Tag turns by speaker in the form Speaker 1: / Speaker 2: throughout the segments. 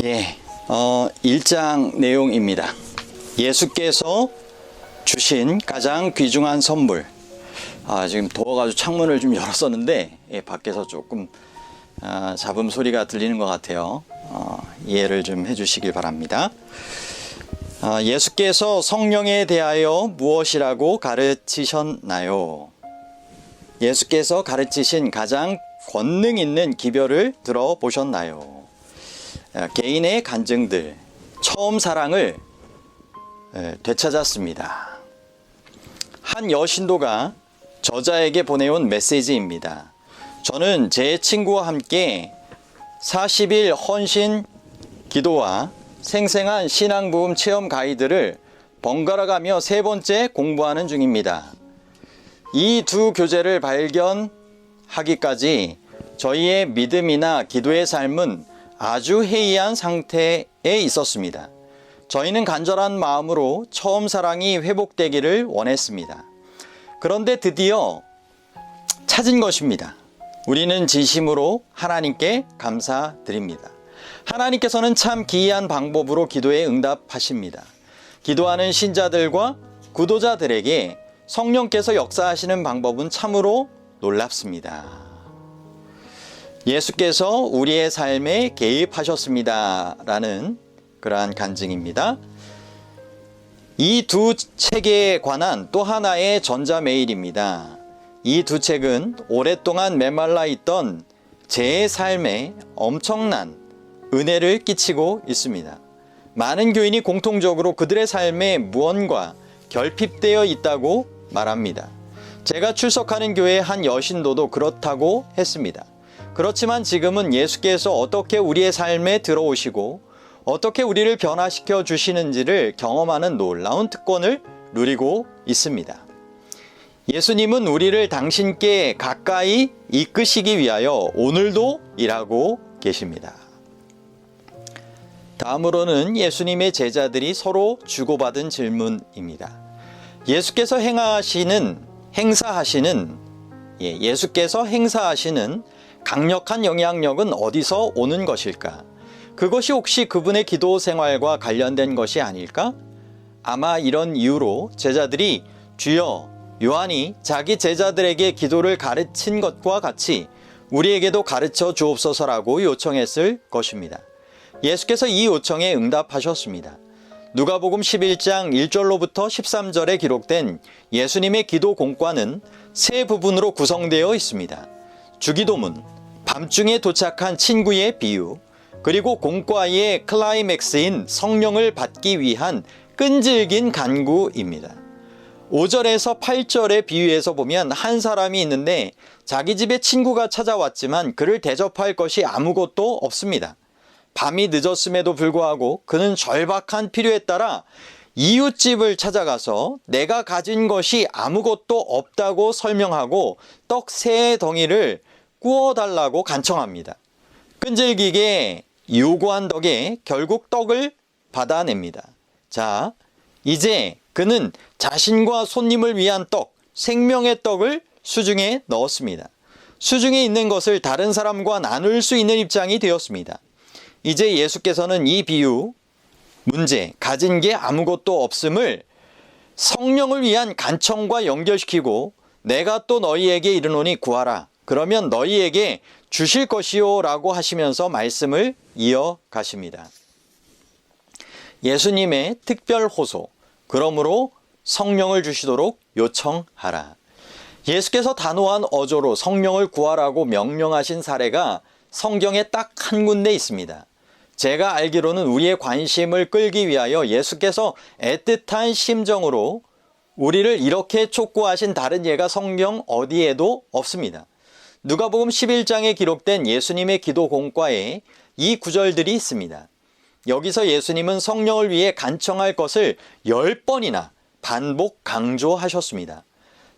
Speaker 1: 1장 내용입니다. 예수께서 주신 가장 귀중한 선물. 지금 더워가지고 창문을 좀 열었었는데 밖에서 조금 잡음 소리가 들리는 것 같아요. 이해를 좀 해주시길 바랍니다. 예수께서 성령에 대하여 무엇이라고 가르치셨나요? 예수께서 가르치신 가장 권능 있는 기별을 들어보셨나요? 개인의 간증들, 처음 사랑을 되찾았습니다. 한 여신도가 저자에게 보내온 메시지입니다. 저는 제 친구와 함께 40일 헌신 기도와 생생한 신앙부흥 체험 가이드를 번갈아 가며 세 번째 공부하는 중입니다. 이 두 교재를 발견하기까지 저희의 믿음이나 기도의 삶은 아주 해이한 상태에 있었습니다. 저희는 간절한 마음으로 처음 사랑이 회복되기를 원했습니다. 그런데 드디어 찾은 것입니다. 우리는 진심으로 하나님께 감사드립니다. 하나님께서는 참 기이한 방법으로 기도에 응답하십니다. 기도하는 신자들과 구도자들에게 성령께서 역사하시는 방법은 참으로 놀랍습니다. 예수께서 우리의 삶에 개입하셨습니다. 라는 그러한 간증입니다. 이 두 책에 관한 또 하나의 전자메일입니다. 이 두 책은 오랫동안 메말라 있던 제 삶에 엄청난 은혜를 끼치고 있습니다. 많은 교인이 공통적으로 그들의 삶에 무언가 결핍되어 있다고 말합니다. 제가 출석하는 교회의 한 여신도도 그렇다고 했습니다. 그렇지만 지금은 예수께서 어떻게 우리의 삶에 들어오시고 어떻게 우리를 변화시켜 주시는지를 경험하는 놀라운 특권을 누리고 있습니다. 예수님은 우리를 당신께 가까이 이끄시기 위하여 오늘도 일하고 계십니다. 다음으로는 예수님의 제자들이 서로 주고받은 질문입니다. 예수께서 행사하시는 강력한 영향력은 어디서 오는 것일까? 그것이 혹시 그분의 기도 생활과 관련된 것이 아닐까? 아마 이런 이유로 제자들이 주여, 요한이 자기 제자들에게 기도를 가르친 것과 같이 우리에게도 가르쳐 주옵소서라고 요청했을 것입니다. 예수께서 이 요청에 응답하셨습니다. 누가복음 11장 1절로부터 13절에 기록된 예수님의 기도 공과는 세 부분으로 구성되어 있습니다. 주기도문, 밤중에 도착한 친구의 비유, 그리고 공과의 클라이맥스인 성령을 받기 위한 끈질긴 간구입니다. 5절에서 8절의 비유에서 보면 한 사람이 있는데 자기 집에 친구가 찾아왔지만 그를 대접할 것이 아무것도 없습니다. 밤이 늦었음에도 불구하고 그는 절박한 필요에 따라 이웃집을 찾아가서 내가 가진 것이 아무것도 없다고 설명하고 떡 3덩이를 구워달라고 간청합니다. 끈질기게 요구한 덕에 결국 떡을 받아냅니다. 자, 이제 그는 자신과 손님을 위한 떡, 생명의 떡을 수중에 넣었습니다. 수중에 있는 것을 다른 사람과 나눌 수 있는 입장이 되었습니다. 이제 예수께서는 이 비유, 문제, 가진 게 아무것도 없음을 성령을 위한 간청과 연결시키고 내가 또 너희에게 이르노니 구하라. 그러면 너희에게 주실 것이요 라고 하시면서 말씀을 이어가십니다. 예수님의 특별 호소, 그러므로 성령을 주시도록 요청하라. 예수께서 단호한 어조로 성령을 구하라고 명령하신 사례가 성경에 딱 한 군데 있습니다. 제가 알기로는 우리의 관심을 끌기 위하여 예수께서 애틋한 심정으로 우리를 이렇게 촉구하신 다른 예가 성경 어디에도 없습니다. 누가복음 11장에 기록된 예수님의 기도 공과에 이 구절들이 있습니다. 여기서 예수님은 성령을 위해 간청할 것을 10번이나 반복 강조하셨습니다.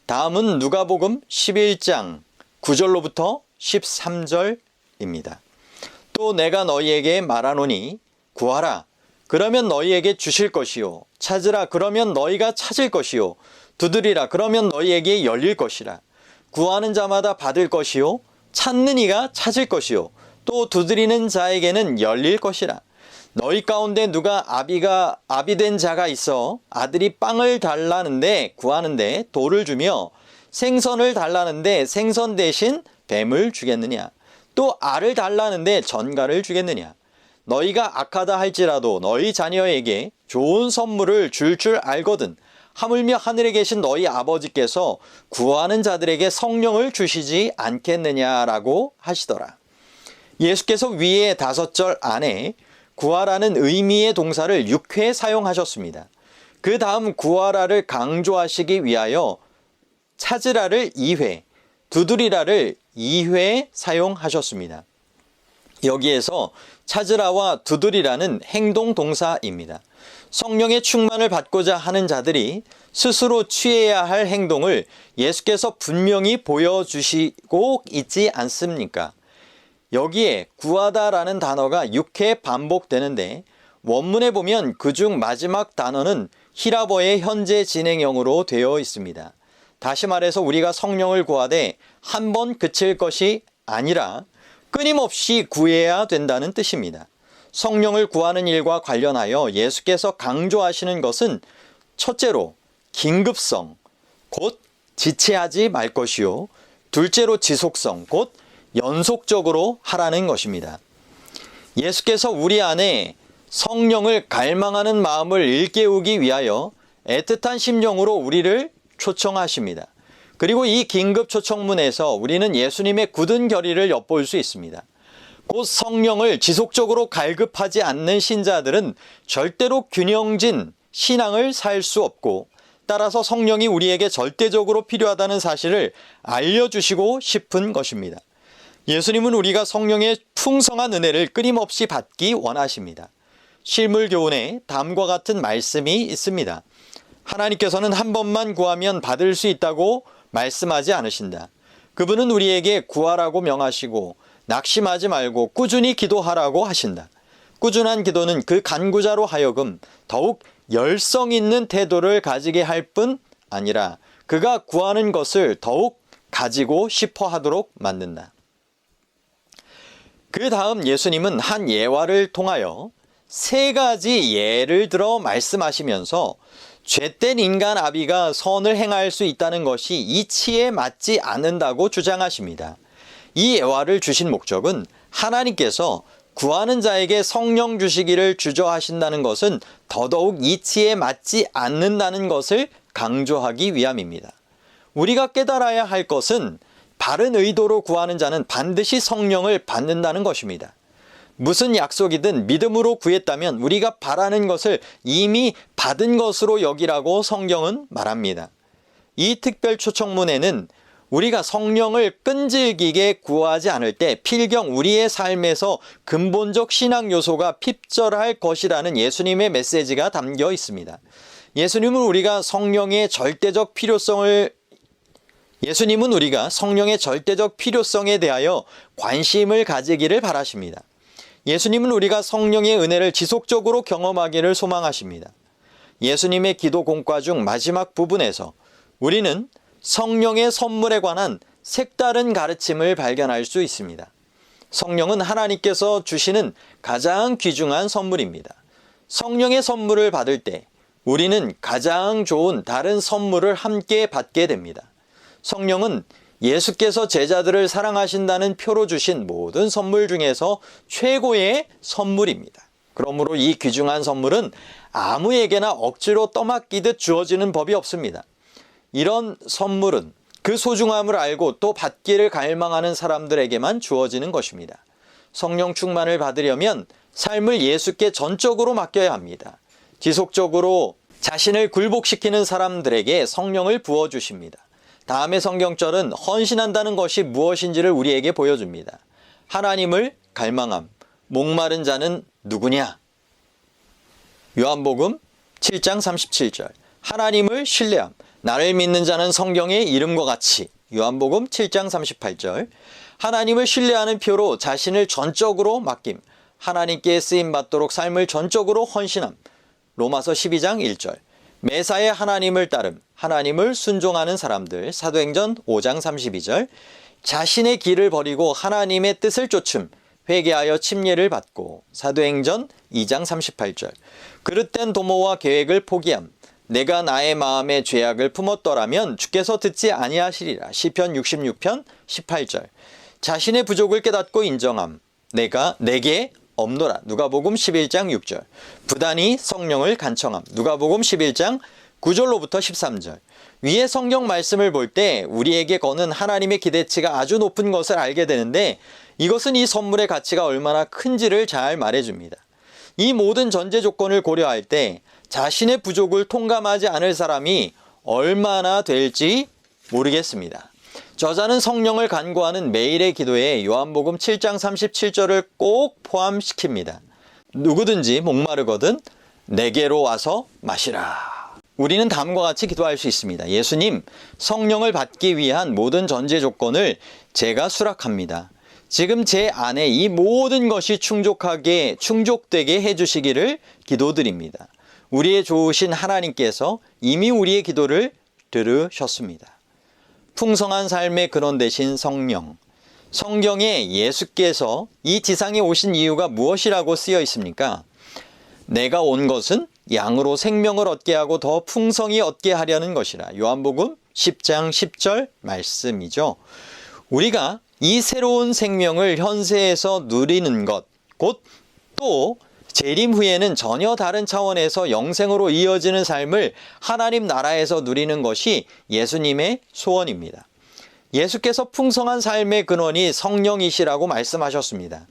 Speaker 1: 다음은 누가복음 11장 9절로부터 13절입니다. 또 내가 너희에게 말하노니 구하라. 그러면 너희에게 주실 것이요. 찾으라. 그러면 너희가 찾을 것이요. 두드리라. 그러면 너희에게 열릴 것이라. 구하는 자마다 받을 것이요. 찾는 이가 찾을 것이요. 또 두드리는 자에게는 열릴 것이라. 너희 가운데 누가 아비된 자가 있어 아들이 빵을 구하는데 돌을 주며 생선을 달라는데 생선 대신 뱀을 주겠느냐? 또 알을 달라는데 전갈을 주겠느냐? 너희가 악하다 할지라도 너희 자녀에게 좋은 선물을 줄 알거든. 하물며 하늘에 계신 너희 아버지께서 구하는 자들에게 성령을 주시지 않겠느냐라고 하시더라. 예수께서 위에 5절 안에 구하라는 의미의 동사를 6회 사용하셨습니다. 그 다음 구하라를 강조하시기 위하여 찾으라를 2회, 두드리라를 2회 사용하셨습니다. 여기에서 찾으라와 두드리라는 행동 동사입니다. 성령의 충만을 받고자 하는 자들이 스스로 취해야 할 행동을 예수께서 분명히 보여주시고 있지 않습니까? 여기에 구하다라는 단어가 6회 반복되는데 원문에 보면 그중 마지막 단어는 히라보의 현재 진행형으로 되어 있습니다. 다시 말해서 우리가 성령을 구하되 한 번 그칠 것이 아니라 끊임없이 구해야 된다는 뜻입니다. 성령을 구하는 일과 관련하여 예수께서 강조하시는 것은 첫째로 긴급성, 곧 지체하지 말 것이요. 둘째로 지속성, 곧 연속적으로 하라는 것입니다. 예수께서 우리 안에 성령을 갈망하는 마음을 일깨우기 위하여 애틋한 심령으로 우리를 초청하십니다. 그리고 이 긴급 초청문에서 우리는 예수님의 굳은 결의를 엿볼 수 있습니다. 곧 성령을 지속적으로 갈급하지 않는 신자들은 절대로 균형진 신앙을 살 수 없고, 따라서 성령이 우리에게 절대적으로 필요하다는 사실을 알려주시고 싶은 것입니다. 예수님은 우리가 성령의 풍성한 은혜를 끊임없이 받기 원하십니다. 실물교훈에 다음과 같은 말씀이 있습니다. 하나님께서는 한 번만 구하면 받을 수 있다고 말씀하지 않으신다. 그분은 우리에게 구하라고 명하시고 낙심하지 말고 꾸준히 기도하라고 하신다. 꾸준한 기도는 그 간구자로 하여금 더욱 열성 있는 태도를 가지게 할 뿐 아니라 그가 구하는 것을 더욱 가지고 싶어 하도록 만든다. 그 다음 예수님은 한 예화를 통하여 3가지 예를 들어 말씀하시면서 죄된 인간 아비가 선을 행할 수 있다는 것이 이치에 맞지 않는다고 주장하십니다. 이 예화를 주신 목적은 하나님께서 구하는 자에게 성령 주시기를 주저하신다는 것은 더더욱 이치에 맞지 않는다는 것을 강조하기 위함입니다. 우리가 깨달아야 할 것은 바른 의도로 구하는 자는 반드시 성령을 받는다는 것입니다. 무슨 약속이든 믿음으로 구했다면 우리가 바라는 것을 이미 받은 것으로 여기라고 성경은 말합니다. 이 특별 초청문에는 우리가 성령을 끈질기게 구하지 않을 때 필경 우리의 삶에서 근본적 신앙 요소가 핍절할 것이라는 예수님의 메시지가 담겨 있습니다. 예수님은 우리가 성령의 절대적 필요성에 대하여 관심을 가지기를 바라십니다. 예수님은 우리가 성령의 은혜를 지속적으로 경험하기를 소망하십니다. 예수님의 기도 공과 중 마지막 부분에서 우리는 성령의 선물에 관한 색다른 가르침을 발견할 수 있습니다. 성령은 하나님께서 주시는 가장 귀중한 선물입니다. 성령의 선물을 받을 때 우리는 가장 좋은 다른 선물을 함께 받게 됩니다. 성령은 예수께서 제자들을 사랑하신다는 표로 주신 모든 선물 중에서 최고의 선물입니다. 그러므로 이 귀중한 선물은 아무에게나 억지로 떠맡기듯 주어지는 법이 없습니다. 이런 선물은 그 소중함을 알고 또 받기를 갈망하는 사람들에게만 주어지는 것입니다. 성령 충만을 받으려면 삶을 예수께 전적으로 맡겨야 합니다. 지속적으로 자신을 굴복시키는 사람들에게 성령을 부어주십니다. 다음의 성경절은 헌신한다는 것이 무엇인지를 우리에게 보여줍니다. 하나님을 갈망함, 목마른 자는 누구냐? 요한복음 7장 37절. 하나님을 신뢰함, 나를 믿는 자는 성경의 이름과 같이. 요한복음 7장 38절. 하나님을 신뢰하는 표로 자신을 전적으로 맡김, 하나님께 쓰임받도록 삶을 전적으로 헌신함. 로마서 12장 1절. 매사에 하나님을 따름, 하나님을 순종하는 사람들. 사도행전 5장 32절. 자신의 길을 버리고 하나님의 뜻을 쫓음, 회개하여 침례를 받고 사도행전 2장 38절 그릇된 도모와 계획을 포기함 내가 나의 마음의 죄악을 품었더라면 주께서 듣지 아니하시리라 시편 66편 18절 자신의 부족을 깨닫고 인정함 내게 없노라 누가복음 11장 6절 부단히 성령을 간청함 누가복음 11장 9절로부터 13절 위의 성경 말씀을 볼 때 우리에게 거는 하나님의 기대치가 아주 높은 것을 알게 되는데 이것은 이 선물의 가치가 얼마나 큰지를 잘 말해줍니다. 이 모든 전제 조건을 고려할 때 자신의 부족을 통감하지 않을 사람이 얼마나 될지 모르겠습니다. 저자는 성령을 간구하는 매일의 기도에 요한복음 7장 37절을 꼭 포함시킵니다. 누구든지 목마르거든 내게로 와서 마시라. 우리는 다음과 같이 기도할 수 있습니다. 예수님, 성령을 받기 위한 모든 전제 조건을 제가 수락합니다. 지금 제 안에 이 모든 것이 충족되게 해주시기를 기도드립니다. 우리의 좋으신 하나님께서 이미 우리의 기도를 들으셨습니다. 풍성한 삶의 근원 되신 성령. 성경에 예수께서 이 지상에 오신 이유가 무엇이라고 쓰여 있습니까? 내가 온 것은 양으로 생명을 얻게 하고 더 풍성히 얻게 하려는 것이라. 요한복음 10장 10절 말씀이죠. 우리가 이 새로운 생명을 현세에서 누리는 것, 곧 또 재림 후에는 전혀 다른 차원에서 영생으로 이어지는 삶을 하나님 나라에서 누리는 것이 예수님의 소원입니다. 예수께서 풍성한 삶의 근원이 성령이시라고 말씀하셨습니다.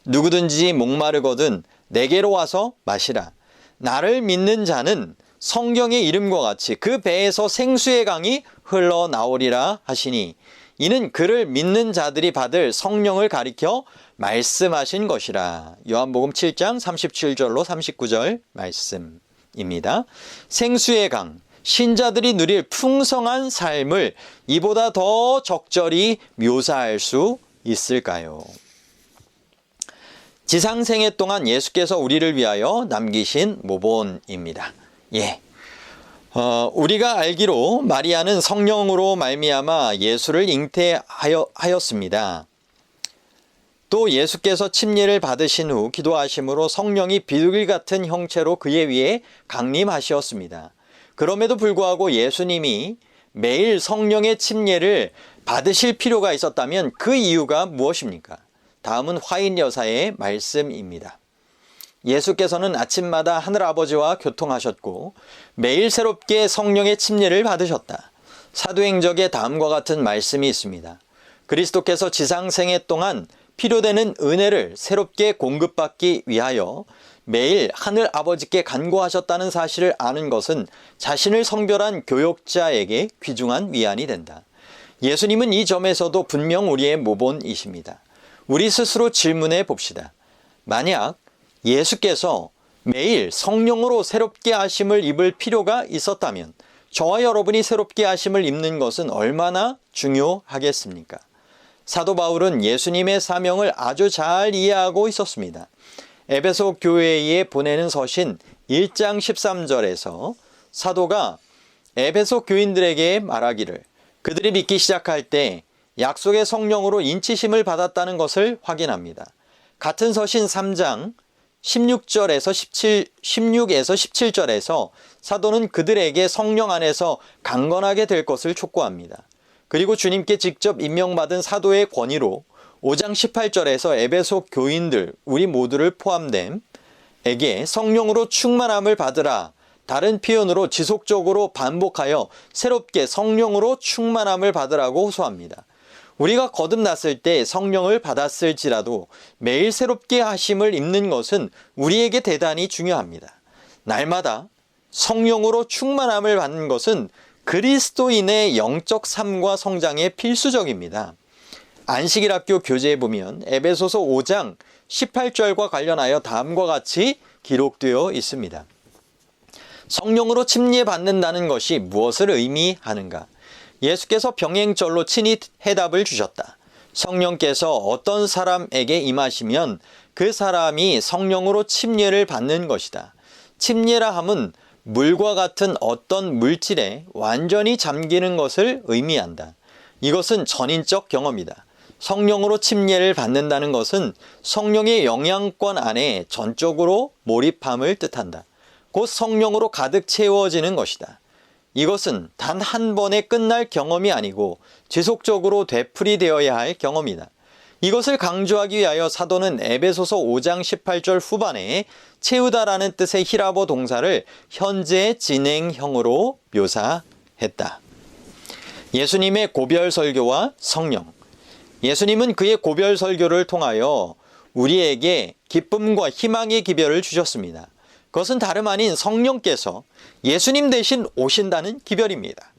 Speaker 1: 누구든지 목마르거든 내게로 와서 마시라. 나를 믿는 자는 성경의 이름과 같이 그 배에서 생수의 강이 흘러나오리라 하시니 이는 그를 믿는 자들이 받을 성령을 가리켜 말씀하신 것이라. 요한복음 7장 37절로 39절 말씀입니다. 생수의 강, 신자들이 누릴 풍성한 삶을 이보다 더 적절히 묘사할 수 있을까요? 지상생애 동안 예수께서 우리를 위하여 남기신 모본입니다. 우리가 알기로 마리아는 성령으로 말미암아 예수를 잉태하였습니다. 또 예수께서 침례를 받으신 후 기도하심으로 성령이 비둘기 같은 형체로 그의 위에 강림하셨습니다. 그럼에도 불구하고 예수님이 매일 성령의 침례를 받으실 필요가 있었다면 그 이유가 무엇입니까? 다음은 화인 여사의 말씀입니다. 예수께서는 아침마다 하늘아버지와 교통하셨고 매일 새롭게 성령의 침례를 받으셨다. 사도행전에 다음과 같은 말씀이 있습니다. 그리스도께서 지상생애 동안 필요되는 은혜를 새롭게 공급받기 위하여 매일 하늘아버지께 간구하셨다는 사실을 아는 것은 자신을 성별한 교역자에게 귀중한 위안이 된다. 예수님은 이 점에서도 분명 우리의 모본이십니다. 우리 스스로 질문해 봅시다. 만약 예수께서 매일 성령으로 새롭게 하심을 입을 필요가 있었다면 저와 여러분이 새롭게 하심을 입는 것은 얼마나 중요하겠습니까? 사도 바울은 예수님의 사명을 아주 잘 이해하고 있었습니다. 에베소 교회에 보내는 서신 1장 13절에서 사도가 에베소 교인들에게 말하기를 그들이 믿기 시작할 때 약속의 성령으로 인치심을 받았다는 것을 확인합니다. 같은 서신 3장 16에서 17절에서 사도는 그들에게 성령 안에서 강건하게 될 것을 촉구합니다. 그리고 주님께 직접 임명받은 사도의 권위로 5장 18절에서 에베소 교인들 우리 모두를 포함됨에게 성령으로 충만함을 받으라. 다른 표현으로 지속적으로 반복하여 새롭게 성령으로 충만함을 받으라고 호소합니다. 우리가 거듭났을 때 성령을 받았을지라도 매일 새롭게 하심을 입는 것은 우리에게 대단히 중요합니다. 날마다 성령으로 충만함을 받는 것은 그리스도인의 영적 삶과 성장에 필수적입니다. 안식일학교 교재에 보면 에베소서 5장 18절과 관련하여 다음과 같이 기록되어 있습니다. 성령으로 침례받는다는 것이 무엇을 의미하는가? 예수께서 병행절로 친히 해답을 주셨다. 성령께서 어떤 사람에게 임하시면 그 사람이 성령으로 침례를 받는 것이다. 침례라 함은 물과 같은 어떤 물질에 완전히 잠기는 것을 의미한다. 이것은 전인적 경험이다. 성령으로 침례를 받는다는 것은 성령의 영향권 안에 전적으로 몰입함을 뜻한다. 곧 성령으로 가득 채워지는 것이다. 이것은 단 한 번에 끝날 경험이 아니고 지속적으로 되풀이되어야 할 경험이다. 이것을 강조하기 위하여 사도는 에베소서 5장 18절 후반에 채우다라는 뜻의 히라보 동사를 현재 진행형으로 묘사했다. 예수님의 고별 설교와 성령. 예수님은 그의 고별 설교를 통하여 우리에게 기쁨과 희망의 기별을 주셨습니다. 그것은 다름 아닌 성령께서 예수님 대신 오신다는 기별입니다.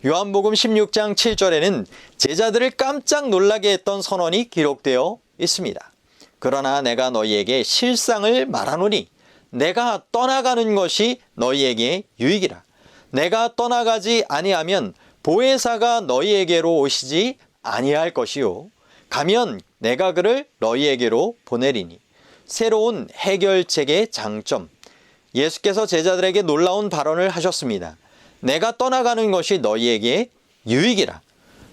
Speaker 1: 요한복음 16장 7절에는 제자들을 깜짝 놀라게 했던 선언이 기록되어 있습니다. 그러나 내가 너희에게 실상을 말하노니 내가 떠나가는 것이 너희에게 유익이라. 내가 떠나가지 아니하면 보혜사가 너희에게로 오시지 아니할 것이요 가면 내가 그를 너희에게로 보내리니. 새로운 해결책의 장점. 예수께서 제자들에게 놀라운 발언을 하셨습니다. 내가 떠나가는 것이 너희에게 유익이라.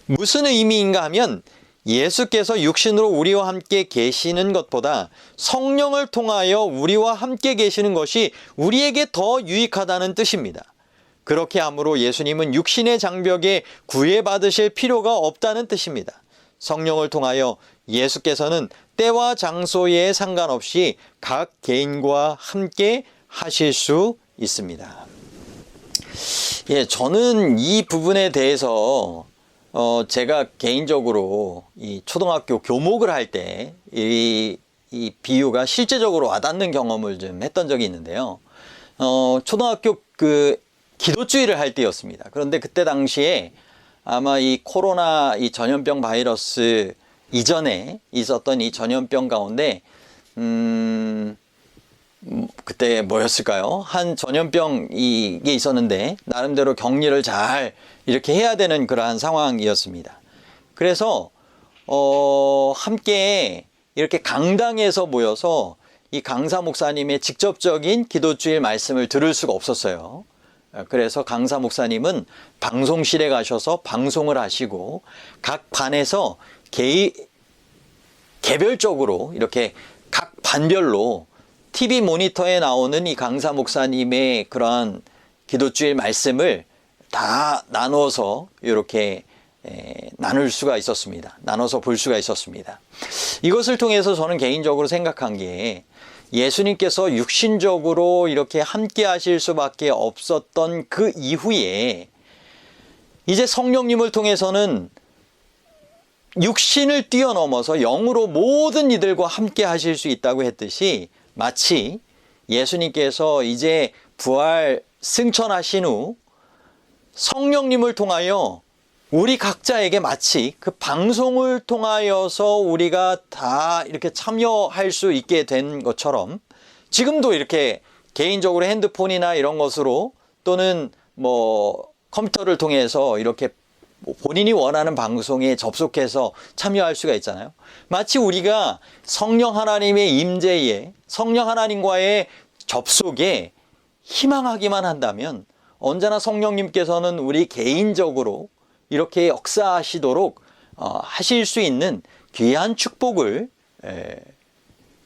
Speaker 1: 무슨 의미인가 하면 예수께서 육신으로 우리와 함께 계시는 것보다 성령을 통하여 우리와 함께 계시는 것이 우리에게 더 유익하다는 뜻입니다. 그렇게 함으로 예수님은 육신의 장벽에 구애받으실 필요가 없다는 뜻입니다. 성령을 통하여 예수께서는 때와 장소에 상관없이 각 개인과 함께 하실 수 있습니다. 저는 이 부분에 대해서 제가 개인적으로 이 초등학교 교목을 할 때 이 비유가 실제적으로 와닿는 경험을 좀 했던 적이 있는데요. 초등학교 기도주의를 할 때였습니다. 그런데 그때 당시에 아마 이 코로나 이 전염병 바이러스 이전에 있었던 이 전염병 가운데 그때 뭐였을까요? 한 전염병이 이게 있었는데 나름대로 격리를 잘 이렇게 해야 되는 그러한 상황이었습니다. 그래서 함께 이렇게 강당에서 모여서 이 강사 목사님의 직접적인 기도주일 말씀을 들을 수가 없었어요. 그래서 강사 목사님은 방송실에 가셔서 방송을 하시고 각 반에서 개별적으로 이렇게 각 반별로 TV 모니터에 나오는 이 강사 목사님의 그러한 기도주일 말씀을 다 나눠서 이렇게 나눌 수가 있었습니다. 나눠서 볼 수가 있었습니다. 이것을 통해서 저는 개인적으로 생각한 게 예수님께서 육신적으로 이렇게 함께 하실 수밖에 없었던 그 이후에 이제 성령님을 통해서는 육신을 뛰어넘어서 영으로 모든 이들과 함께 하실 수 있다고 했듯이 마치 예수님께서 이제 부활 승천하신 후 성령님을 통하여 우리 각자에게 마치 그 방송을 통하여서 우리가 다 이렇게 참여할 수 있게 된 것처럼 지금도 이렇게 개인적으로 핸드폰이나 이런 것으로 또는 컴퓨터를 통해서 이렇게 본인이 원하는 방송에 접속해서 참여할 수가 있잖아요. 마치 우리가 성령 하나님의 임재에 성령 하나님과의 접속에 희망하기만 한다면 언제나 성령님께서는 우리 개인적으로 이렇게 역사하시도록 하실 수 있는 귀한 축복을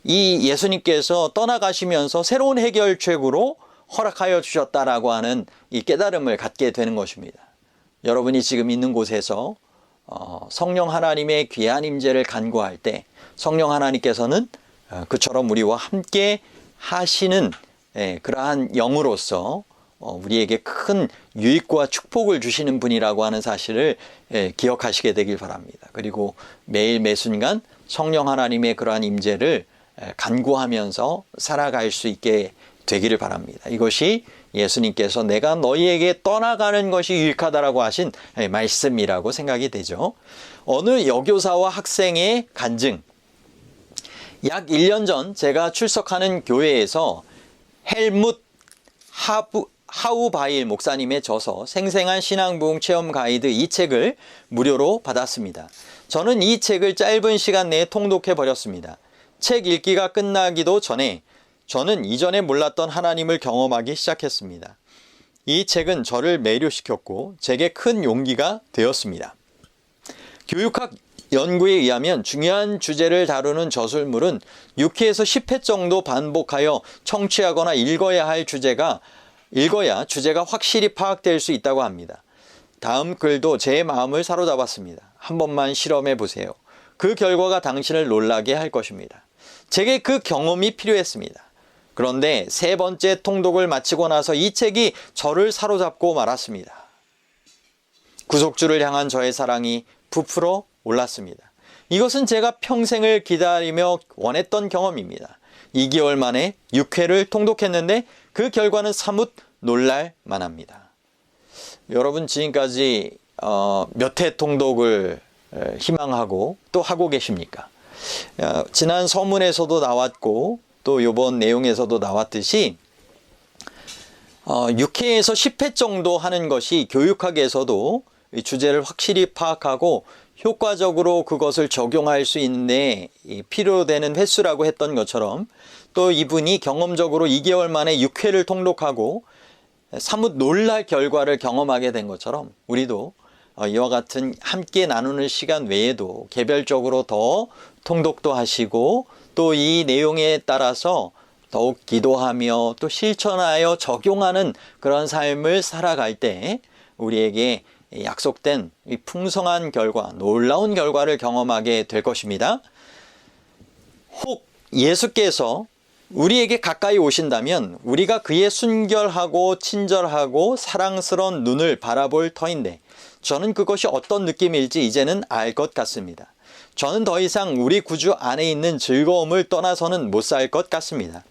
Speaker 1: 이 예수님께서 떠나가시면서 새로운 해결책으로 허락하여 주셨다라고 하는 이 깨달음을 갖게 되는 것입니다. 여러분이 지금 있는 곳에서 성령 하나님의 귀한 임재를 간구할 때 성령 하나님께서는 그처럼 우리와 함께 하시는 그러한 영으로서 우리에게 큰 유익과 축복을 주시는 분이라고 하는 사실을 기억하시게 되길 바랍니다. 그리고 매일 매순간 성령 하나님의 그러한 임재를 간구하면서 살아갈 수 있게 되기를 바랍니다. 이것이 예수님께서 내가 너희에게 떠나가는 것이 유익하다라고 하신 말씀이라고 생각이 되죠. 어느 여교사와 학생의 간증. 약 1년 전 제가 출석하는 교회에서 헬뭇 하우바일 목사님의 저서 생생한 신앙부흥 체험 가이드 이 책을 무료로 받았습니다. 저는 이 책을 짧은 시간 내에 통독해 버렸습니다. 책 읽기가 끝나기도 전에 저는 이전에 몰랐던 하나님을 경험하기 시작했습니다. 이 책은 저를 매료시켰고 제게 큰 용기가 되었습니다. 교육학 연구에 의하면 중요한 주제를 다루는 저술물은 6회에서 10회 정도 반복하여 청취하거나 읽어야 주제가 확실히 파악될 수 있다고 합니다. 다음 글도 제 마음을 사로잡았습니다. 한 번만 실험해 보세요. 그 결과가 당신을 놀라게 할 것입니다. 제게 그 경험이 필요했습니다. 그런데 세 번째 통독을 마치고 나서 이 책이 저를 사로잡고 말았습니다. 구속주를 향한 저의 사랑이 부풀어 올랐습니다. 이것은 제가 평생을 기다리며 원했던 경험입니다. 2개월 만에 6회를 통독했는데 그 결과는 사뭇 놀랄 만합니다. 여러분 지금까지 몇 회 통독을 희망하고 또 하고 계십니까? 지난 서문에서도 나왔고 또 이번 내용에서도 나왔듯이 6회에서 10회 정도 하는 것이 교육학에서도 주제를 확실히 파악하고 효과적으로 그것을 적용할 수 있는 필요되는 횟수라고 했던 것처럼 또 이분이 경험적으로 2개월 만에 6회를 통독하고 사뭇 놀랄 결과를 경험하게 된 것처럼 우리도 이와 같은 함께 나누는 시간 외에도 개별적으로 더 통독도 하시고 또 이 내용에 따라서 더욱 기도하며 또 실천하여 적용하는 그런 삶을 살아갈 때 우리에게 약속된 이 풍성한 결과, 놀라운 결과를 경험하게 될 것입니다. 혹 예수께서 우리에게 가까이 오신다면 우리가 그의 순결하고 친절하고 사랑스러운 눈을 바라볼 터인데 저는 그것이 어떤 느낌일지 이제는 알 것 같습니다. 저는 더 이상 우리 구주 안에 있는 즐거움을 떠나서는 못 살 것 같습니다.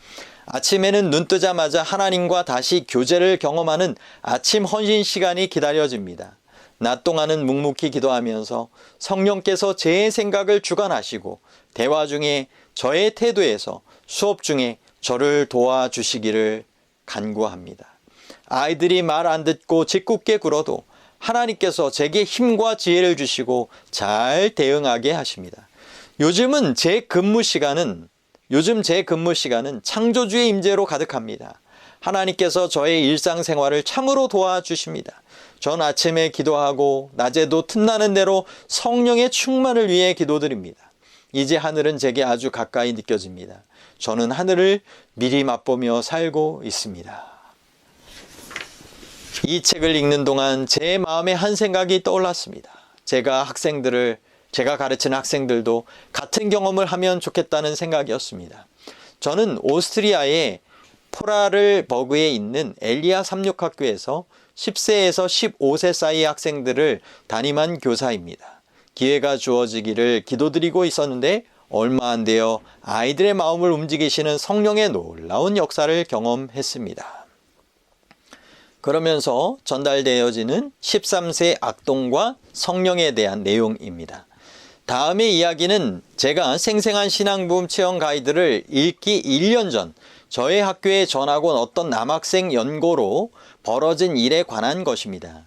Speaker 1: 아침에는 눈 뜨자마자 하나님과 다시 교제를 경험하는 아침 헌신 시간이 기다려집니다. 낮 동안은 묵묵히 기도하면서 성령께서 제 생각을 주관하시고 대화 중에 저의 태도에서 수업 중에 저를 도와주시기를 간구합니다. 아이들이 말 안 듣고 짓궂게 굴어도 하나님께서 제게 힘과 지혜를 주시고 잘 대응하게 하십니다. 요즘 제 근무 시간은 창조주의 임재로 가득합니다. 하나님께서 저의 일상생활을 참으로 도와주십니다. 전 아침에 기도하고 낮에도 틈나는 대로 성령의 충만을 위해 기도드립니다. 이제 하늘은 제게 아주 가까이 느껴집니다. 저는 하늘을 미리 맛보며 살고 있습니다. 이 책을 읽는 동안 제 마음에 한 생각이 떠올랐습니다. 제가 가르치는 학생들도 같은 경험을 하면 좋겠다는 생각이었습니다. 저는 오스트리아의 포라를버그에 있는 엘리야 삼육학교에서 10세에서 15세 사이의 학생들을 담임한 교사입니다. 기회가 주어지기를 기도드리고 있었는데 얼마 안 되어 아이들의 마음을 움직이시는 성령의 놀라운 역사를 경험했습니다. 그러면서 전달되어지는 13세 악동과 성령에 대한 내용입니다. 다음의 이야기는 제가 생생한 신앙부흥 체험 가이드를 읽기 1년 전 저의 학교에 전학 온 어떤 남학생 연고로 벌어진 일에 관한 것입니다.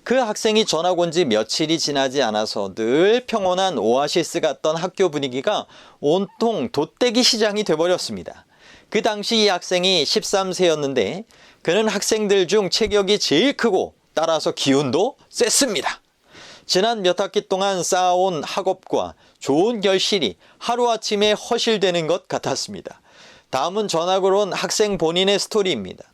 Speaker 1: 그 학생이 전학 온 지 며칠이 지나지 않아서 늘 평온한 오아시스 같던 학교 분위기가 온통 돛대기 시장이 돼버렸습니다. 그 당시 이 학생이 13세였는데 그는 학생들 중 체격이 제일 크고 따라서 기운도 셌습니다. 지난 몇 학기 동안 쌓아온 학업과 좋은 결실이 하루아침에 허실되는 것 같았습니다. 다음은 전학을 온 학생 본인의 스토리입니다.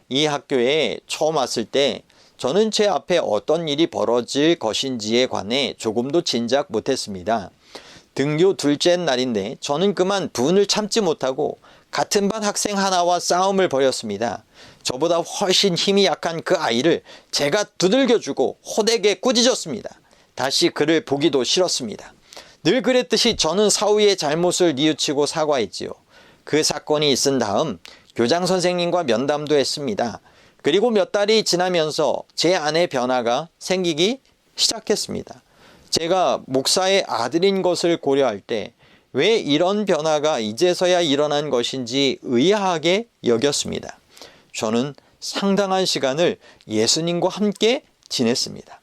Speaker 1: 이 학교에 처음 왔을 때 저는 제 앞에 어떤 일이 벌어질 것인지에 관해 조금도 짐작 못했습니다. 등교 둘째 날인데 저는 그만 분을 참지 못하고 같은 반 학생 하나와 싸움을 벌였습니다. 저보다 훨씬 힘이 약한 그 아이를 제가 두들겨주고 호되게 꾸짖었습니다. 다시 그를 보기도 싫었습니다. 늘 그랬듯이 저는 사후의 잘못을 뉘우치고 사과했지요. 그 사건이 있은 다음 교장 선생님과 면담도 했습니다. 그리고 몇 달이 지나면서 제 안에 변화가 생기기 시작했습니다. 제가 목사의 아들인 것을 고려할 때 왜 이런 변화가 이제서야 일어난 것인지 의아하게 여겼습니다. 저는 상당한 시간을 예수님과 함께 지냈습니다.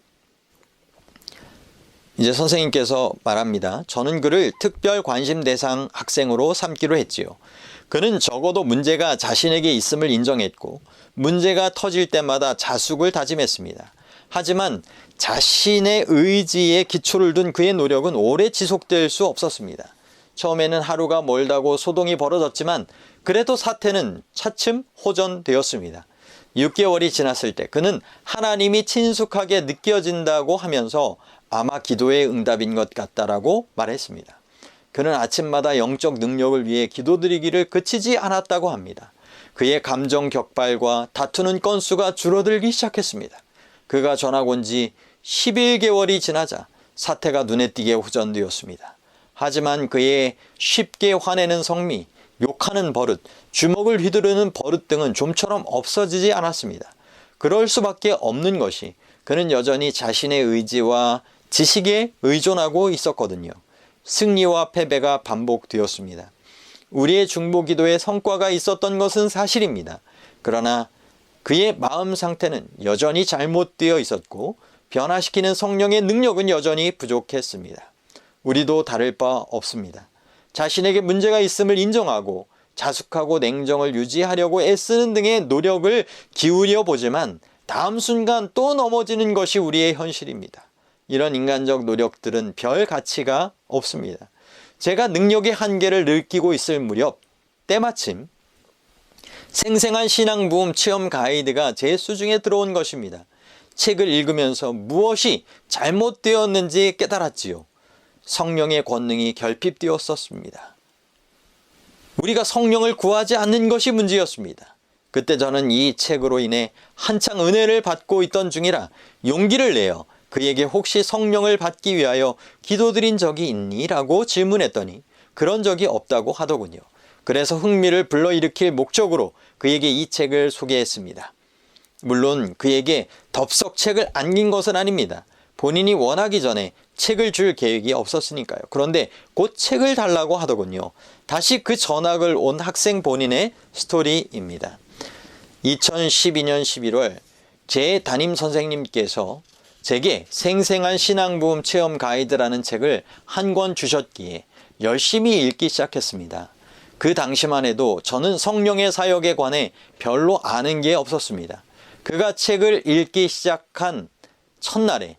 Speaker 1: 이제 선생님께서 말합니다. 저는 그를 특별 관심 대상 학생으로 삼기로 했지요. 그는 적어도 문제가 자신에게 있음을 인정했고 문제가 터질 때마다 자숙을 다짐했습니다. 하지만 자신의 의지에 기초를 둔 그의 노력은 오래 지속될 수 없었습니다. 처음에는 하루가 멀다고 소동이 벌어졌지만 그래도 사태는 차츰 호전되었습니다. 6개월이 지났을 때 그는 하나님이 친숙하게 느껴진다고 하면서 아마 기도의 응답인 것 같다라고 말했습니다. 그는 아침마다 영적 능력을 위해 기도드리기를 그치지 않았다고 합니다. 그의 감정 격발과 다투는 건수가 줄어들기 시작했습니다. 그가 전학 온 지 11개월이 지나자 사태가 눈에 띄게 호전되었습니다. 하지만 그의 쉽게 화내는 성미, 욕하는 버릇, 주먹을 휘두르는 버릇 등은 좀처럼 없어지지 않았습니다. 그럴 수밖에 없는 것이 그는 여전히 자신의 의지와 지식에 의존하고 있었거든요. 승리와 패배가 반복되었습니다. 우리의 중보기도에 성과가 있었던 것은 사실입니다. 그러나 그의 마음 상태는 여전히 잘못되어 있었고 변화시키는 성령의 능력은 여전히 부족했습니다. 우리도 다를 바 없습니다. 자신에게 문제가 있음을 인정하고 자숙하고 냉정을 유지하려고 애쓰는 등의 노력을 기울여 보지만 다음 순간 또 넘어지는 것이 우리의 현실입니다. 이런 인간적 노력들은 별 가치가 없습니다. 제가 능력의 한계를 느끼고 있을 무렵 때마침 생생한 신앙부흥 체험 가이드가 제 수중에 들어온 것입니다. 책을 읽으면서 무엇이 잘못되었는지 깨달았지요. 성령의 권능이 결핍되었었습니다. 우리가 성령을 구하지 않는 것이 문제였습니다. 그때 저는 이 책으로 인해 한창 은혜를 받고 있던 중이라 용기를 내어 그에게 혹시 성령을 받기 위하여 기도드린 적이 있니? 라고 질문했더니 그런 적이 없다고 하더군요. 그래서 흥미를 불러일으킬 목적으로 그에게 이 책을 소개했습니다. 물론 그에게 덥석 책을 안긴 것은 아닙니다. 본인이 원하기 전에 책을 줄 계획이 없었으니까요. 그런데 곧 책을 달라고 하더군요. 다시 그 전학을 온 학생 본인의 스토리입니다. 2012년 11월 제 담임 선생님께서 제게 생생한 신앙부흥 체험 가이드라는 책을 한 권 주셨기에 열심히 읽기 시작했습니다. 그 당시만 해도 저는 성령의 사역에 관해 별로 아는 게 없었습니다. 그가 책을 읽기 시작한 첫날에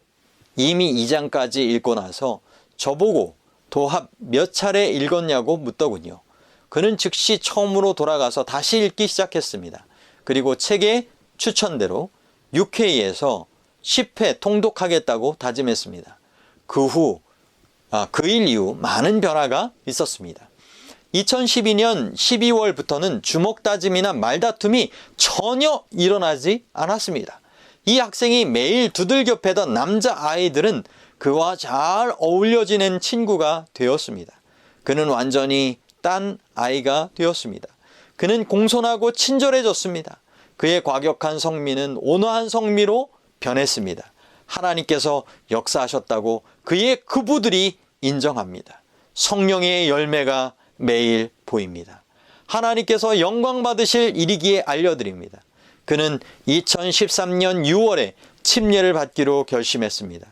Speaker 1: 이미 2장까지 읽고 나서 저보고 도합 몇 차례 읽었냐고 묻더군요. 그는 즉시 처음으로 돌아가서 다시 읽기 시작했습니다. 그리고 책의 추천대로 6회에서 10회 통독하겠다고 다짐했습니다. 그 일 이후 많은 변화가 있었습니다. 2012년 12월부터는 주먹다짐이나 말다툼이 전혀 일어나지 않았습니다. 이 학생이 매일 두들겨 패던 남자아이들은 그와 잘 어울려 지낸 친구가 되었습니다. 그는 완전히 딴 아이가 되었습니다. 그는 공손하고 친절해졌습니다. 그의 과격한 성미는 온화한 성미로 변했습니다. 하나님께서 역사하셨다고 그의 그부들이 인정합니다. 성령의 열매가 매일 보입니다. 하나님께서 영광 받으실 일이기에 알려드립니다. 그는 2013년 6월에 침례를 받기로 결심했습니다.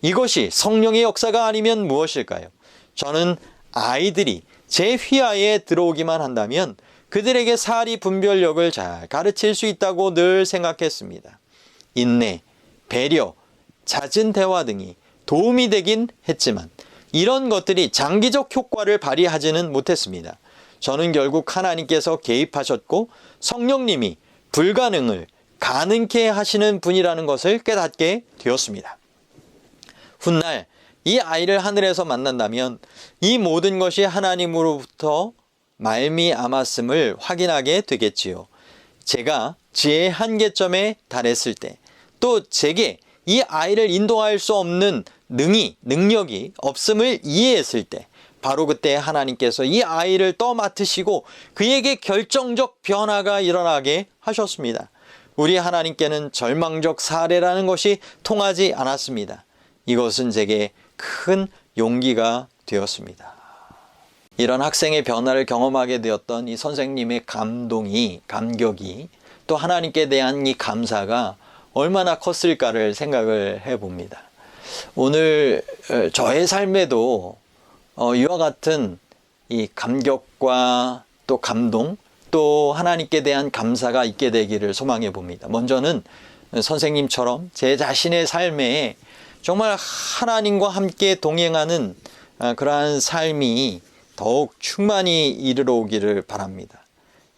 Speaker 1: 이것이 성령의 역사가 아니면 무엇일까요? 저는 아이들이 제 휘하에 들어오기만 한다면 그들에게 사리 분별력을 잘 가르칠 수 있다고 늘 생각했습니다. 인내, 배려, 잦은 대화 등이 도움이 되긴 했지만 이런 것들이 장기적 효과를 발휘하지는 못했습니다. 저는 결국 하나님께서 개입하셨고 성령님이 불가능을 가능케 하시는 분이라는 것을 깨닫게 되었습니다. 훗날 이 아이를 하늘에서 만난다면 이 모든 것이 하나님으로부터 말미암았음을 확인하게 되겠지요. 제가 지혜의 한계점에 달했을 때 또 제게 이 아이를 인도할 수 없는 능력이 없음을 이해했을 때 바로 그때 하나님께서 이 아이를 떠맡으시고 그에게 결정적 변화가 일어나게 하셨습니다. 우리 하나님께는 절망적 사례라는 것이 통하지 않았습니다. 이것은 제게 큰 용기가 되었습니다. 이런 학생의 변화를 경험하게 되었던 이 선생님의 감격이 또 하나님께 대한 이 감사가 얼마나 컸을까를 생각을 해봅니다. 오늘 저의 삶에도 이와 같은 이 감격과 또 감동 또 하나님께 대한 감사가 있게 되기를 소망해 봅니다. 먼저는 선생님처럼 제 자신의 삶에 정말 하나님과 함께 동행하는 그러한 삶이 더욱 충만히 이르러 오기를 바랍니다.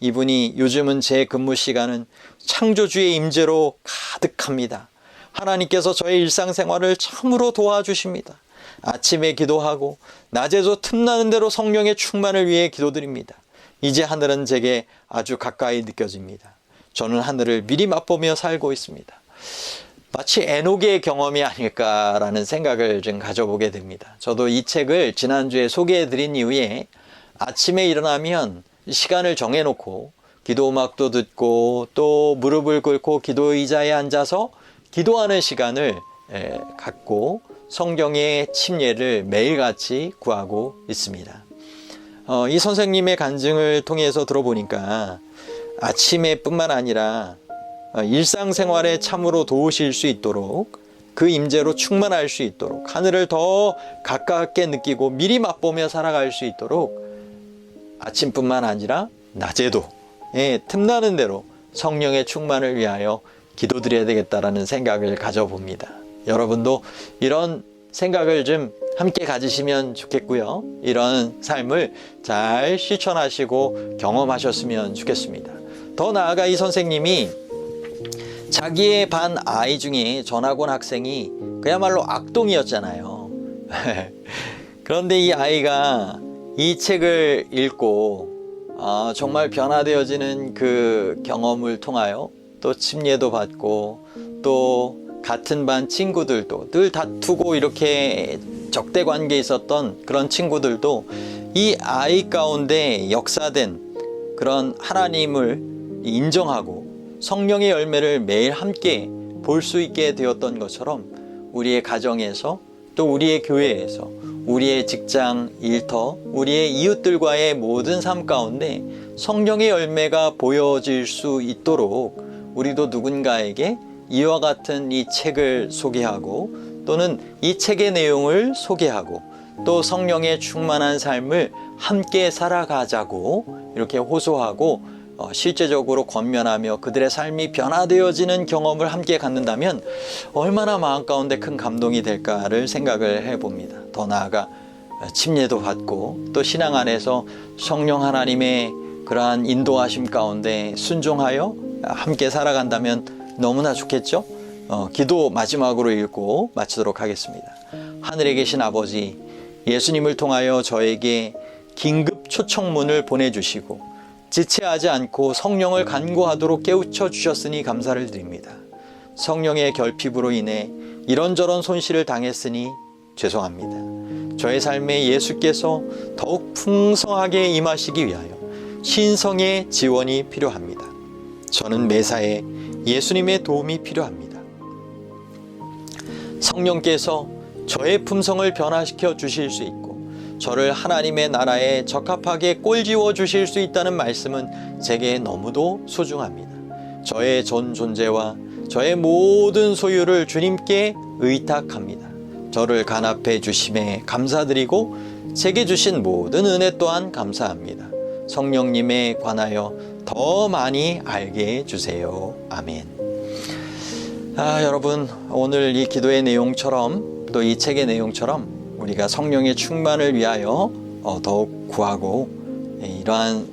Speaker 1: 이분이 요즘은 제 근무 시간은 창조주의 임재로 가득합니다. 하나님께서 저의 일상생활을 참으로 도와주십니다. 아침에 기도하고 낮에도 틈나는 대로 성령의 충만을 위해 기도드립니다. 이제 하늘은 제게 아주 가까이 느껴집니다. 저는 하늘을 미리 맛보며 살고 있습니다. 마치 에녹의 경험이 아닐까라는 생각을 좀 가져보게 됩니다. 저도 이 책을 지난주에 소개해드린 이후에 아침에 일어나면 시간을 정해놓고 기도 음악도 듣고 또 무릎을 꿇고 기도 의자에 앉아서 기도하는 시간을 갖고 성경의 침례를 매일같이 구하고 있습니다. 이 선생님의 간증을 통해서 들어보니까 아침에 뿐만 아니라 일상생활에 참으로 도우실 수 있도록 그 임재로 충만할 수 있도록 하늘을 더 가깝게 느끼고 미리 맛보며 살아갈 수 있도록 아침뿐만 아니라 낮에도 틈나는 대로 성령의 충만을 위하여 기도드려야 되겠다라는 생각을 가져봅니다. 여러분도 이런 생각을 좀 함께 가지시면 좋겠고요. 이런 삶을 잘 실천하시고 경험하셨으면 좋겠습니다. 더 나아가 이 선생님이 자기의 반 아이 중에 전학온 학생이 그야말로 악동이었잖아요. 그런데 이 아이가 이 책을 읽고 정말 변화되어지는 그 경험을 통하여 또 침례도 받고 또 같은 반 친구들도 늘 다투고 이렇게 적대 관계에 있었던 그런 친구들도 이 아이 가운데 역사된 그런 하나님을 인정하고 성령의 열매를 매일 함께 볼 수 있게 되었던 것처럼 우리의 가정에서 또 우리의 교회에서 우리의 직장, 일터, 우리의 이웃들과의 모든 삶 가운데 성령의 열매가 보여질 수 있도록 우리도 누군가에게 이와 같은 이 책을 소개하고 또는 이 책의 내용을 소개하고 또 성령의 충만한 삶을 함께 살아가자고 이렇게 호소하고 실제적으로 권면하며 그들의 삶이 변화되어지는 경험을 함께 갖는다면 얼마나 마음 가운데 큰 감동이 될까를 생각을 해봅니다. 더 나아가 침례도 받고 또 신앙 안에서 성령 하나님의 그러한 인도하심 가운데 순종하여 함께 살아간다면 너무나 좋겠죠? 기도 마지막으로 읽고 마치도록 하겠습니다. 하늘에 계신 아버지, 예수님을 통하여 저에게 긴급 초청문을 보내주시고 지체하지 않고 성령을 간구하도록 깨우쳐 주셨으니 감사를 드립니다. 성령의 결핍으로 인해 이런저런 손실을 당했으니 죄송합니다. 저의 삶에 예수께서 더욱 풍성하게 임하시기 위하여 신성의 지원이 필요합니다. 저는 매사에 예수님의 도움이 필요합니다. 성령께서 저의 품성을 변화시켜 주실 수 있고 저를 하나님의 나라에 적합하게 꼴지워 주실 수 있다는 말씀은 제게 너무도 소중합니다. 저의 전 존재와 저의 모든 소유를 주님께 의탁합니다. 저를 간합해 주심에 감사드리고 제게 주신 모든 은혜 또한 감사합니다. 성령님에 관하여 더 많이 알게 해주세요. 아멘. 여러분, 오늘 이 기도의 내용처럼 또 이 책의 내용처럼 우리가 성령의 충만을 위하여 더욱 구하고 이러한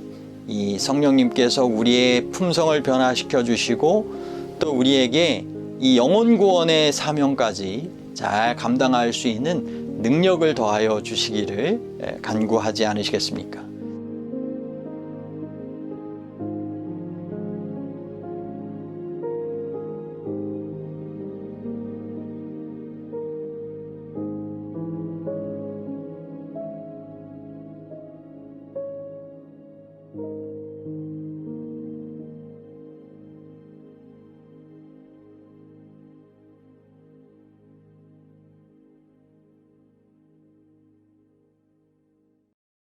Speaker 1: 이 성령님께서 우리의 품성을 변화시켜 주시고 또 우리에게 이 영혼 구원의 사명까지 잘 감당할 수 있는 능력을 더하여 주시기를 간구하지 않으시겠습니까?